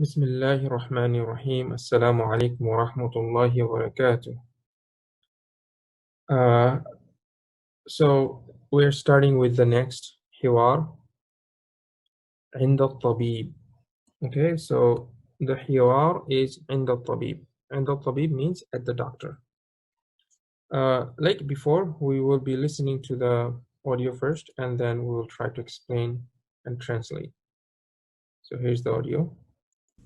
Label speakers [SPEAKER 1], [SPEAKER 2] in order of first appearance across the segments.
[SPEAKER 1] بسم الله الرحمن الرحيم. السلام عليكم ورحمة الله وبركاته. So we're starting with the next حوار عند الطبيب. Okay, so the حوار is عند الطبيب. عند الطبيب means at the doctor. Like before, we will be listening to the audio first and then we will try to explain and translate. So here's the audio.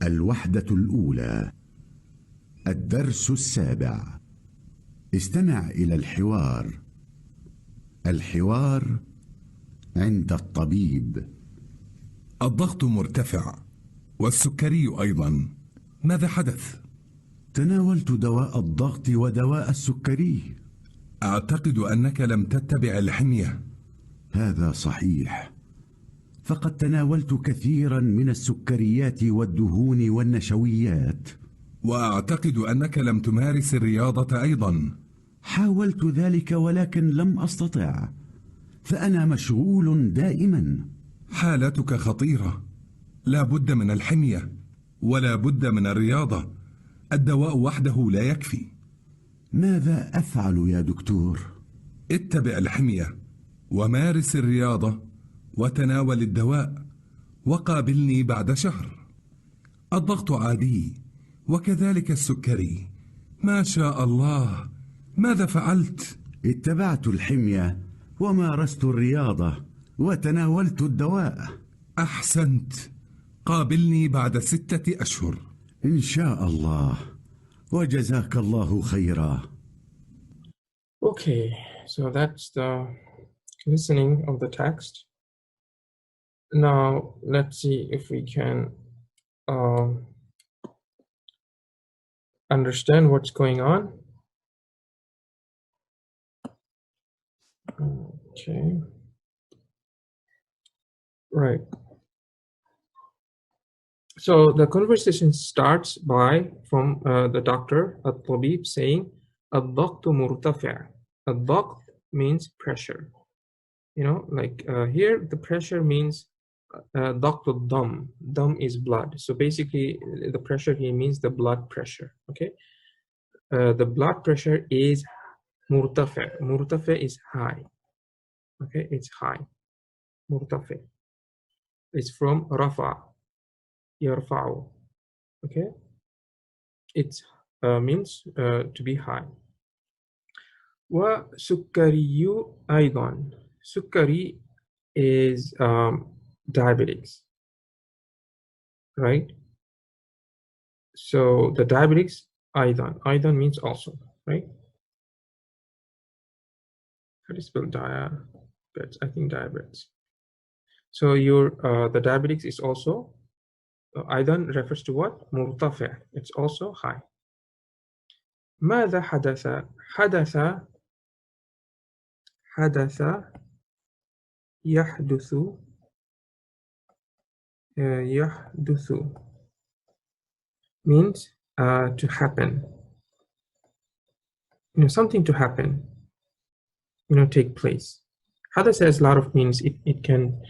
[SPEAKER 2] الوحدة الأولى، الدرس السابع. استمع إلى الحوار. الحوار عند الطبيب.
[SPEAKER 3] الضغط مرتفع والسكري أيضا، ماذا حدث؟
[SPEAKER 2] تناولت دواء الضغط ودواء السكري.
[SPEAKER 3] أعتقد أنك لم تتبع الحمية.
[SPEAKER 2] هذا صحيح، فقد تناولت كثيرا من السكريات والدهون والنشويات.
[SPEAKER 3] وأعتقد أنك لم تمارس الرياضة أيضا.
[SPEAKER 2] حاولت ذلك ولكن لم أستطع، فأنا مشغول دائما.
[SPEAKER 3] حالتك خطيرة، لا بد من الحمية ولا بد من الرياضة. الدواء وحده لا يكفي.
[SPEAKER 2] ماذا أفعل يا دكتور؟
[SPEAKER 3] اتبع الحمية ومارس الرياضة وتناول الدواء وقابلني بعد شهر. الضغط عادي وكذلك السكري. ما شاء الله، ماذا فعلت؟
[SPEAKER 2] اتبعت الحمية ومارست الرياضة وتناولت الدواء.
[SPEAKER 3] أحسنت، قابلني بعد 6 أشهر
[SPEAKER 2] إن شاء الله، وجزاك الله خيرا.
[SPEAKER 1] Okay, so that's the listening of the text. Now let's see if we can understand what's going on. Okay, right. So the conversation starts from the doctor الطبيب saying الضغط مرتفع. الضغط means pressure. You know, like here the pressure means ضغط الدم. Dam is blood. So basically the pressure here means the blood pressure. Okay, the blood pressure is مرتفع. مرتفع is high. Okay, it's high. مرتفع. It's from رفع. يرفع. Okay, it means to be high. وسكري أيضا. سكري is diabetics, right? So the diabetics أيضا. أيضا means also, right? How do you spell diabetes? I think diabetes. So your the diabetics is also أيضا refers to what? مرتفع. It's also high. ماذا حدث؟ حدث يحدث يحدث means to happen. You know, something to happen. You know, take place. حدث has a lot of means. It can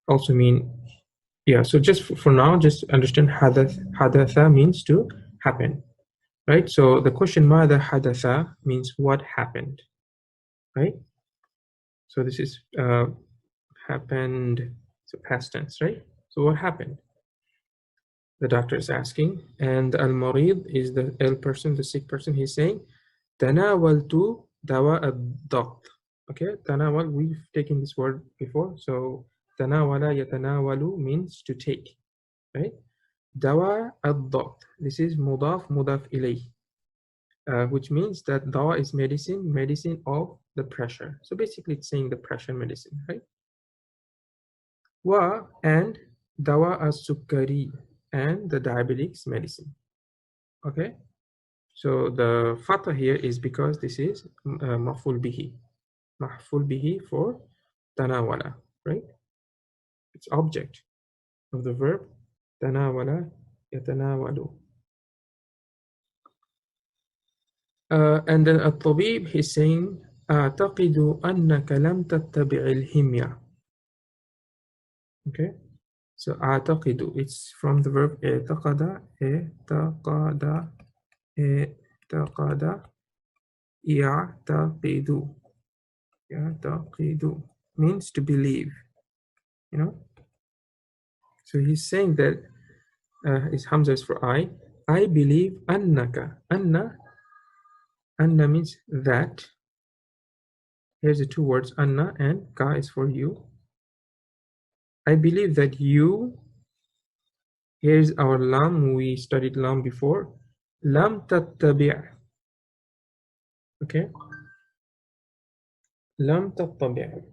[SPEAKER 1] also mean, yeah. So just for now, just understand حدث means to happen, right? So the question ماذا حدث means what happened, right? So this is happened, so past tense, right? So what happened? The doctor is asking, and al-marid is the ill person, the sick person. He's saying تناولت دواء الضغط. Okay, تناول, we've taken this word before. So تناول يتناول means to take, right? دواء الضغط, this is مضاف مضاف إليه, which means that dawa is medicine of the pressure. So basically it's saying the pressure medicine, right? Wa and dawa as-sukkari, and the diabetics medicine. Okay, so the fatha here is because this is maf'ul bihi for tanawala, right? It's object of the verb tanawala yatanawalu. And then الطبيب he's saying أعتقد أنك لم تتبع الحمية. Okay, So أعتقد, it's from the verb اعتقد, اعتقد, اعتقد, يعتقد, يعتقد means to believe, you know. So he's saying that his Hamza is for I believe أنك, Anna means that. Here's the two words Anna and Ka is for you. I believe that you, here's our lam, we studied lam before. Lam tattabi'. Okay? Lam tattabi'.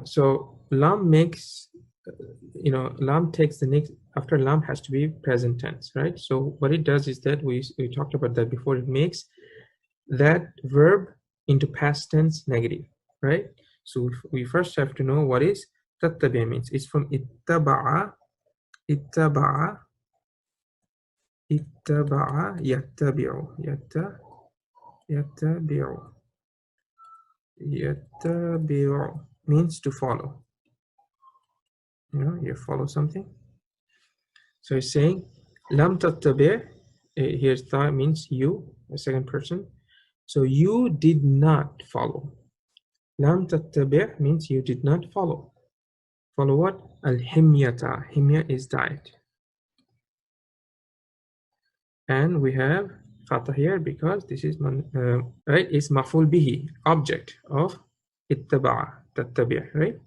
[SPEAKER 1] So lam makes, lam takes the next, after lam has to be present tense, right? So what it does is that we talked about that before, it makes that verb into past tense negative, right? So we first have to know what is tattabi' means. It's from ittaba'a, ittaba'a, ittaba'a, yattabi'u, yattabi'u, yattabi'u means to follow. You follow something. So he's saying lam tattabi', here's ta means you, the second person. So you did not follow. Lam tattabi' means you did not follow. Follow what? Al-himyata. Himya is diet. And we have fatah here because this is right, is maf'ul bihi, object of ittaba'a, tattabi', right?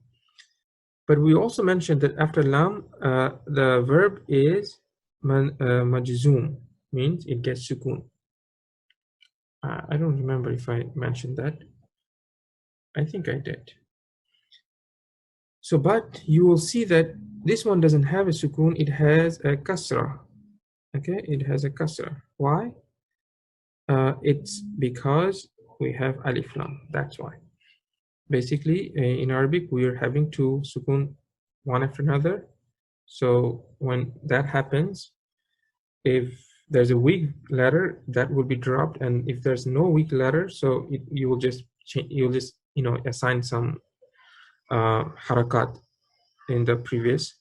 [SPEAKER 1] But we also mentioned that after lam, the verb is majzoom, means it gets sukoon. I don't remember if I mentioned that. I think I did. So, but you will see that this one doesn't have a sukoon, it has a kasra. Okay, it has a kasra. Why? It's because we have alif lam, that's why. Basically, in Arabic, we are having two sukoon one after another. So when that happens, if there's a weak letter, that will be dropped, and if there's no weak letter, so you will just assign some harakat in the previous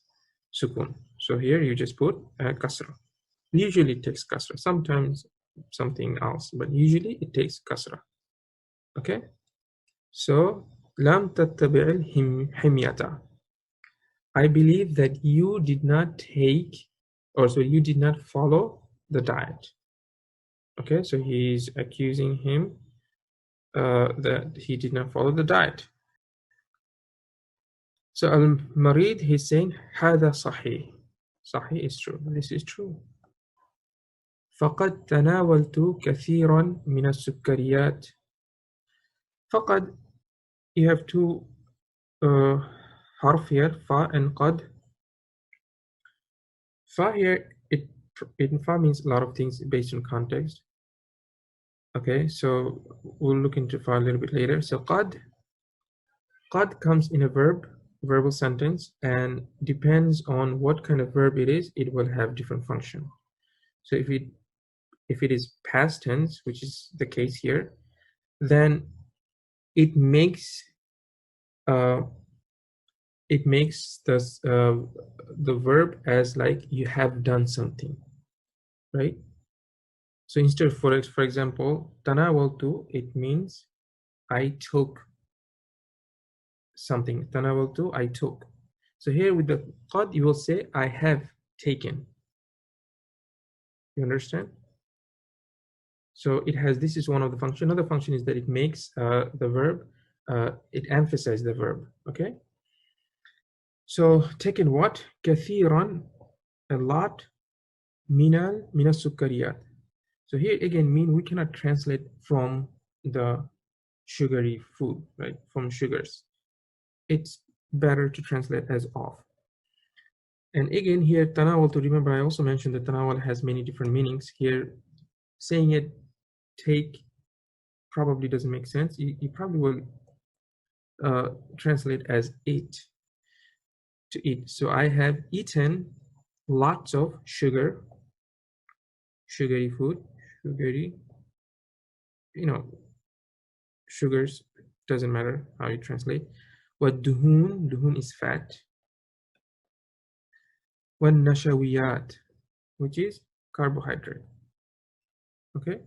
[SPEAKER 1] sukoon. So here you just put kasra. Usually it takes kasra, sometimes something else, but usually it takes kasra. Okay, so lam tattabi'il himyata. I believe that you did not take, or so you did not follow the diet. Okay, so he's accusing him that he did not follow the diet. So al-marid, he's saying هذا صحيح. صحيح is true. This is true. فقد تناولت كثيرا من السكريات. فقد, you have two harf here, fa and qad. Fa here, it fa means a lot of things based on context. Okay, so we'll look into fa a little bit later. So qad comes in a verbal sentence, and depends on what kind of verb it is, it will have different function. So if it is past tense, which is the case here, then it makes the verb as like you have done something, right? So instead, for example, tanawaltu, it means I took something. Tanawaltu, I took. So here with the qad, you will say I have taken. You understand? So it has, this is one of the functions. Another function is that it makes the verb, it emphasizes the verb. Okay. So taken what? Kathiran, a lot. Mina sukkariyat. So here again, we cannot translate from the sugary food, right? From sugars. It's better to translate as of. And again here, tanawal, to remember, I also mentioned that tanawal has many different meanings. Here, saying it take probably doesn't make sense. You probably will translate as eat, to eat. So I have eaten lots of sugary food, sugars, doesn't matter how you translate. والدهون, duhun is fat. والنشويات, which is carbohydrate. Okay,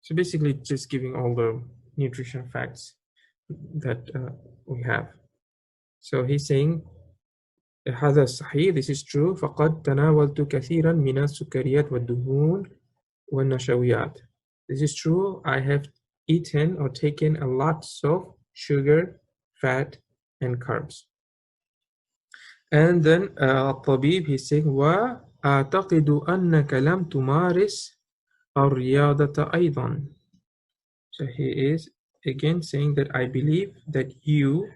[SPEAKER 1] so basically just giving all the nutrition facts that we have. So he's saying هذا صحيح, this is true. فقد تناولت كثيرا من السكريات والدهون والنشويات. This is true. I have eaten or taken a lot of sugar, fat, and carbs. And then الطبيب he's saying وأعتقد أنك لم تمارس الرياضة أيضا. So he is again saying that I believe that you,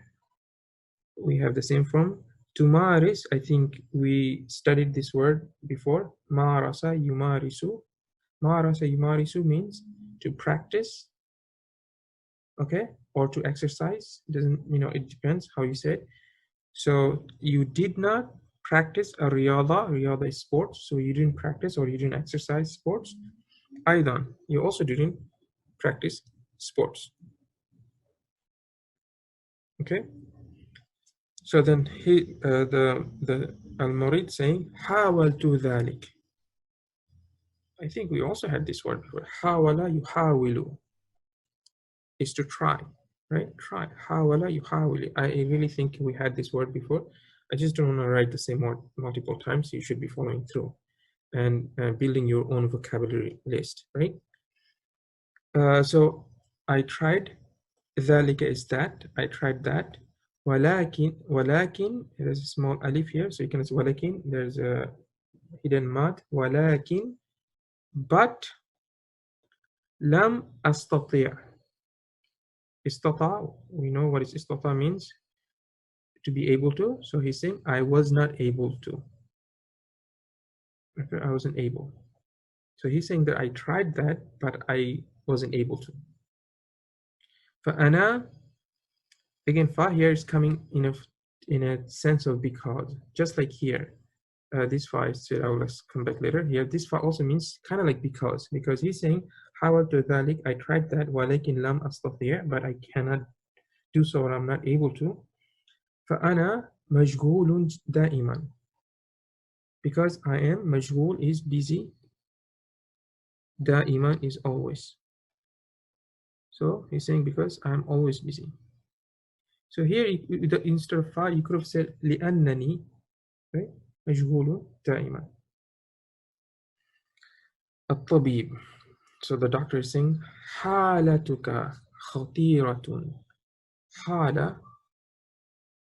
[SPEAKER 1] we have the same form. Tumaris, I think we studied this word before. Marasa yumarisu. Marasa yumarisu means to practice, okay, or to exercise. It doesn't, it depends how you say it. So you did not practice a riyada. Riyada is sports. So you didn't practice or you didn't exercise sports. Aidan, you also didn't practice sports. Okay. So then the al-Murid saying حاولت ذلك. I think we also had this word before. حاول يحاول is to try, right? Try. حاول يحاول. I really think we had this word before. I just don't want to write the same word multiple times. You should be following through and building your own vocabulary list, right? So I tried. ذلك is that. I tried that. ولكن there's a small alif here, so you can say ولكن, there's a hidden mad. ولكن, but لم أستطيع. استطاع, we know what is استطاع means, to be able to. So he's saying I was not able to. Okay, I wasn't able. So he's saying that I tried that, but I wasn't able to. فأنا, again, fa here is coming in a sense of because, just like here. This fa is said, I will come back later. Here, this fa also means kind of like because he's saying حاولت ذلك, I tried that, ولكن لم أستطيع, but I cannot do so, or I'm not able to. فأنا مشغول دائما, because I am, مشغول is busy, دائما is always. So he's saying because I'm always busy. So here, instead of fa, you could have said لأنني, right? مشغول دائما. الطبيب. So the doctor is saying حالتك خطيرة. حالة,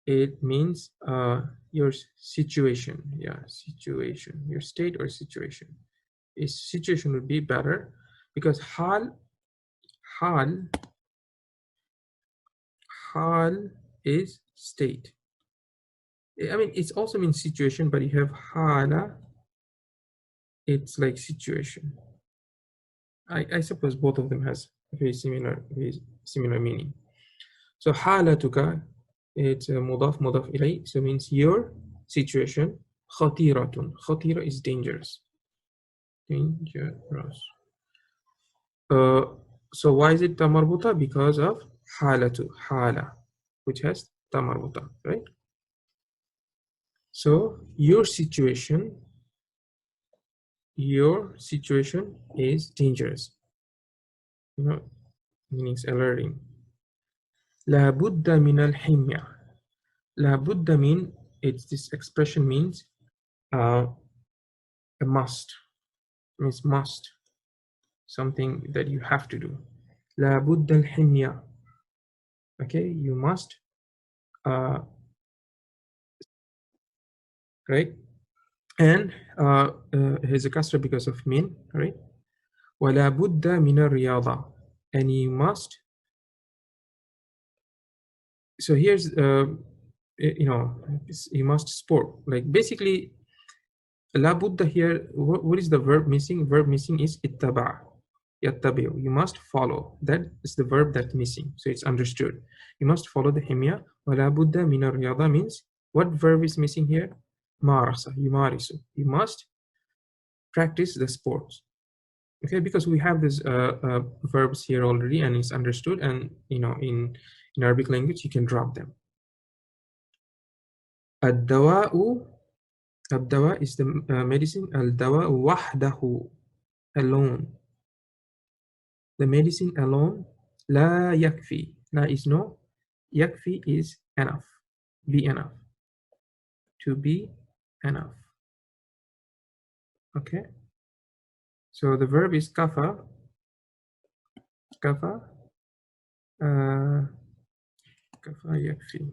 [SPEAKER 1] it means your situation. Yeah, situation. Your state or situation. A situation would be better because حال is state. I mean, it also means situation, but you have حالة, it's like situation. I suppose both of them has very similar meaning. So حالتك, it's مضاف إليه, so means your situation. خطيرة. خطيرة is dangerous. Dangerous. So why is it tamarbuta? Because of hala, which has tamarbuta, right? So your situation is dangerous. Meaning alerting. La budda min al-himya. La budda mean, it's this expression means a must. Means must. Something that you have to do. La budda al-himya. Okay, you must. Right? And here's a kasra because of min, right? ولا بد من الرياضة, and you must. So here's you must sport, like basically لا بد here. What is the verb missing? Verb missing is اتبع. يتبع, you must follow. That is the verb that's missing, so it's understood. You must follow the himya. ولا بد من الرياضة means, what verb is missing here? مارسة, يمارس. You must practice the sports. Okay, because we have these verbs here already, and it's understood. And in In Arabic language, you can drop them. Ad-dawa'u, ad-dawa is the medicine. Al-dawa wahdahu, alone. The medicine alone, la yakfi. La is no, yakfi is enough, be enough, to be enough. Okay, so the verb is kafa, kafa, kafa yakfi,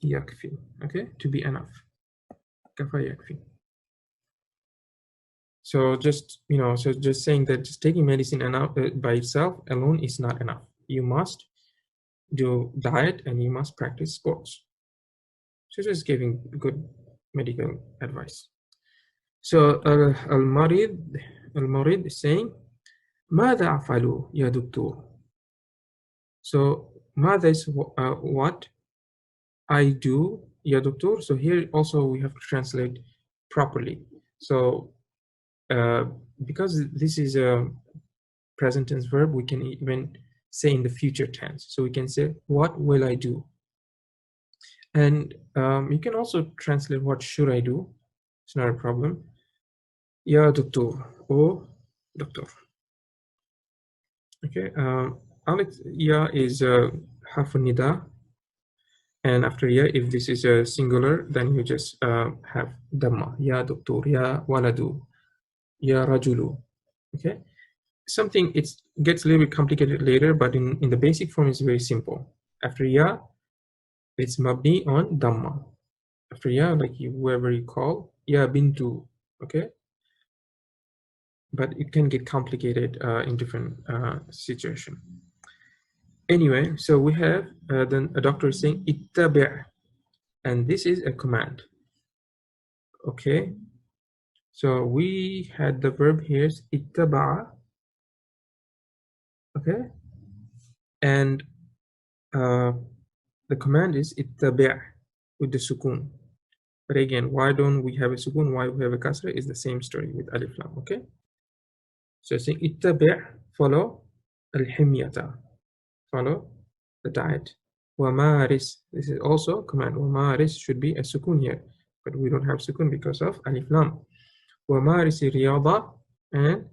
[SPEAKER 1] yakfi, okay, to be enough, kafa yakfi. So just, so just saying that just taking medicine enough by itself alone is not enough. You must do diet and you must practice sports. So just giving good medical advice. So al-marid is saying, ماذا أفعل يا دكتور? So ماذا is what I do يا دكتور. So here also we have to translate properly. So because this is a present tense verb, we can even say in the future tense. So we can say, what will I do? And you can also translate, what should I do? It's not a problem. Ya doctor, oh doctor. Okay, Alex, ya is half a nida. And after ya, if this is a singular, then you just have dhamma. Ya doctor, ya waladu, ya rajulu. Okay, something, it gets a little bit complicated later, but in the basic form is very simple. After ya, it's mabni on dhamma. After ya, like whoever you call, ya bintu. Okay, but it can get complicated in different situation. Anyway, so we have then a doctor is saying ittabi', and this is a command. Okay, so we had the verb here is ittaba'a. Okay, and the command is ittabi' with the sukun. But again, why don't we have a sukun? Why we have a kasra is the same story with alif lam. Okay, so saying ittabi', follow al-himyata, follow the diet. Wamaris, this is also command. Wamaris should be a sukun here, but we don't have sukun because of alif lam. Wamaris riyada, and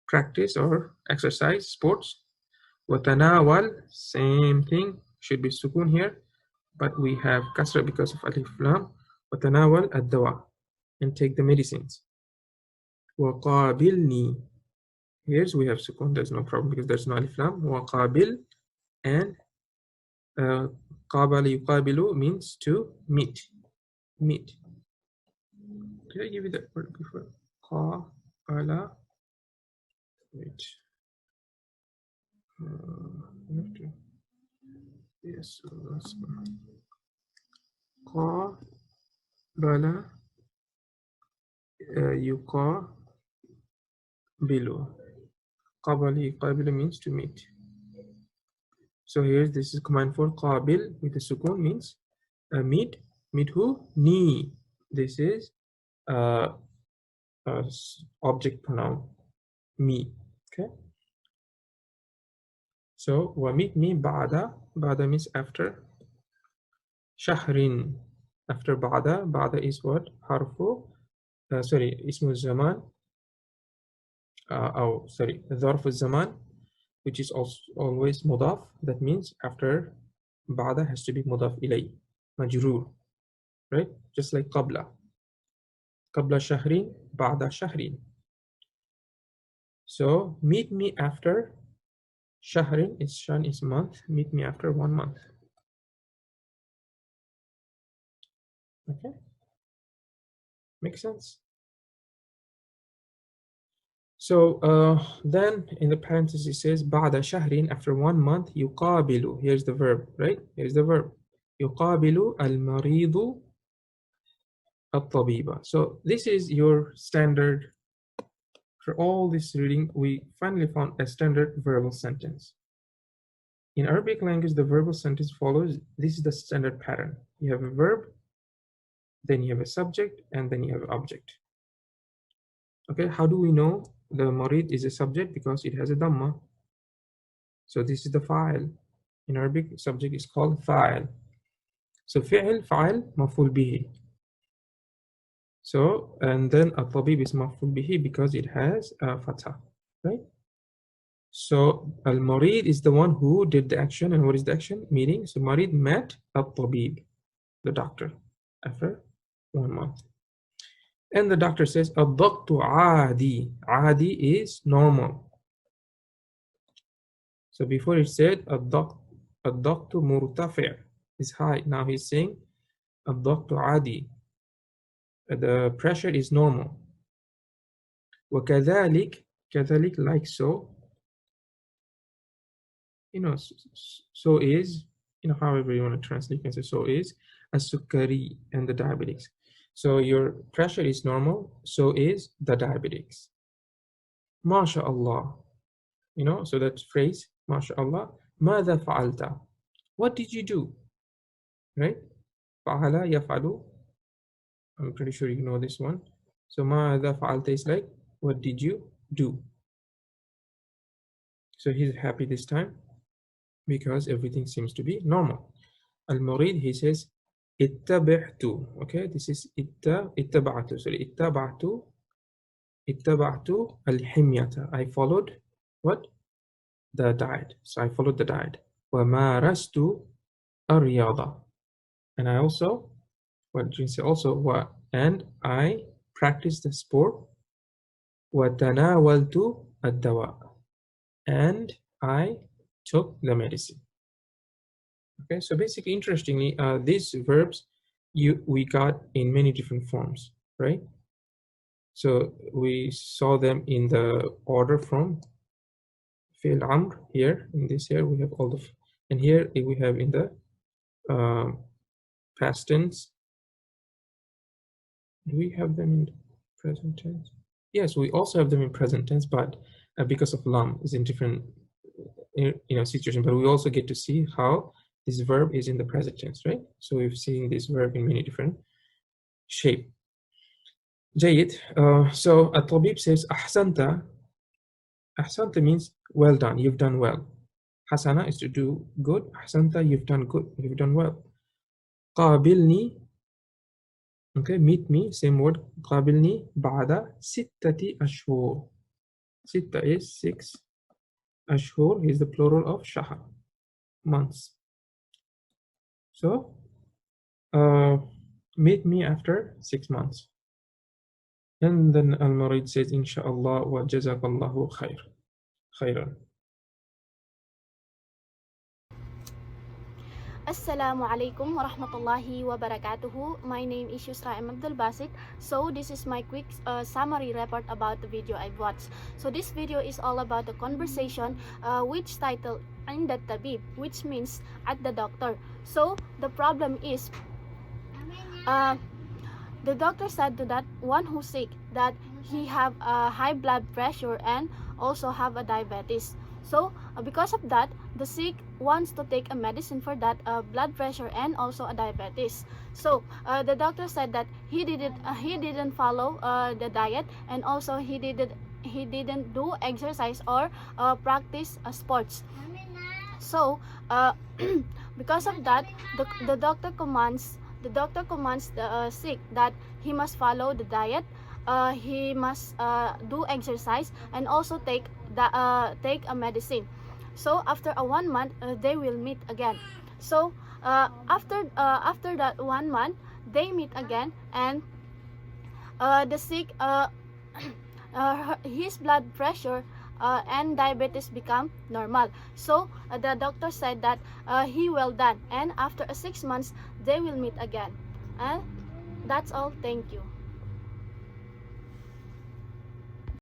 [SPEAKER 1] practice or exercise, sports. Watanawal, same thing, should be sukun here, but we have kasra because of alif lam. Watanawal ad-dawa, and take the medicines. Waqabilni, here's we have sukun, there's no problem because there's no alif lam. Waqabil, and qabala yuqabilu means to meet. Meet. Did I give you that word before? Qabala. Wait. Yes. Qabala yuqabilu. Qabala yuqabilu means to meet. So here, this is command for qabil with the sukun means meet. Meet who? Ni. This is object pronoun, me. Okay. So wa meet me ba'da. Ba'da means after. Shahrin, after ba'da. Ba'da is what? Harfu. Sorry, ismu zaman. Dharf al-zaman, which is also always mudaf. That means after ba'da has to be mudaf ilay, majroor, right? Just like qabla. Qabla shahrin, ba'da shahrin. So meet me after shahrin, shan is month. Meet me after 1 month. Okay, makes sense. So then in the parenthesis it says ba'da shahrin, after 1 month, yuqabilu. Here's the verb, right? Here's the verb. Yuqabilu al-maridu al-tabiba. So this is your standard. For all this reading, we finally found a standard verbal sentence. In Arabic language, the verbal sentence follows. This is the standard pattern. You have a verb, then you have a subject, and then you have an object. Okay, how do we know the marid is a subject? Because it has a dhamma. So this is the fa'il. In Arabic, subject is called fa'il. So fi'l, fa'il, maf'ul bihi. So, and then at-tabib is maf'ul bihi because it has a fatha, right? So al-marid is the one who did the action. And what is the action? Meeting. So marid met at-tabib, the doctor, after 1 month. And the doctor says, ad-daqtu aadi. Aadi is normal. So before it said, ad-daqtu murtafi' is high. Now he's saying, ad-daqtu aadi. The pressure is normal. وَكَذَلِكَ, كَذَلِكَ, like so. So is, however you want to translate, you can say so is as-sukkari and the diabetics. So your pressure is normal, so is the diabetics. MashaAllah. So that phrase, MashaAllah, ماذا فعلت? What did you do? Right? فعل يفعل. I'm pretty sure you know this one. So ماذا فعلت is like, what did you do? So he's happy this time because everything seems to be normal. Al-Murid, he says, ittaba'tu. Okay, this is ittaba'tu. Sorry, ittaba'tu al-himyata. I followed what? The diet. So I followed the diet. Wa marastu ar-riyada. And I also, what do you say also? And I practiced the sport. Wa tanawaltu ad-dawa. And I took the medicine. Okay, so basically, interestingly, these verbs we got in many different forms, right? So we saw them in the order from fi'l amr here. In this here we have all the, and here we have in the past tense. Do we have them in present tense? Yes, we also have them in present tense, but because of lam is in different situation. But we also get to see how this verb is in the present tense, right? So we've seen this verb in many different shape. Jayid. So at-tabib says ahsanta. Ahsanta means well done. You've done well. Hasana is to do good. Ahsanta, you've done good. You've done well. Qabilni. Okay, meet me. Same word. Qabilni ba'da sittati ashhur. Sitta is 6. Ashhur is the plural of shahr, months. So, meet me after 6 months. And then Al-Murid says, Insha'Allah wa jazakallahu khairan.
[SPEAKER 4] Assalamu alaikum wa rahmatullahi wa barakatuhu. My name is Yusrah Abdulbasit. So this is my quick summary report about the video I've watched. So this video is all about the conversation which title عند الطبيب, which means at the doctor. So the problem is the doctor said to that one who's sick that he have a high blood pressure and also have a diabetes. So because of that, the sick wants to take a medicine for that blood pressure and also a diabetes. So the doctor said that he didn't follow the diet, and also he didn't do exercise or practice sports. So because of that, the doctor commands the sick that he must follow the diet, he must do exercise, and also take a medicine. So after 1 month, they will meet again. So after that 1 month, they meet again, and the sick his blood pressure and diabetes become normal. So the doctor said that he well done, and after 6 months they will meet again. And that's all. Thank you.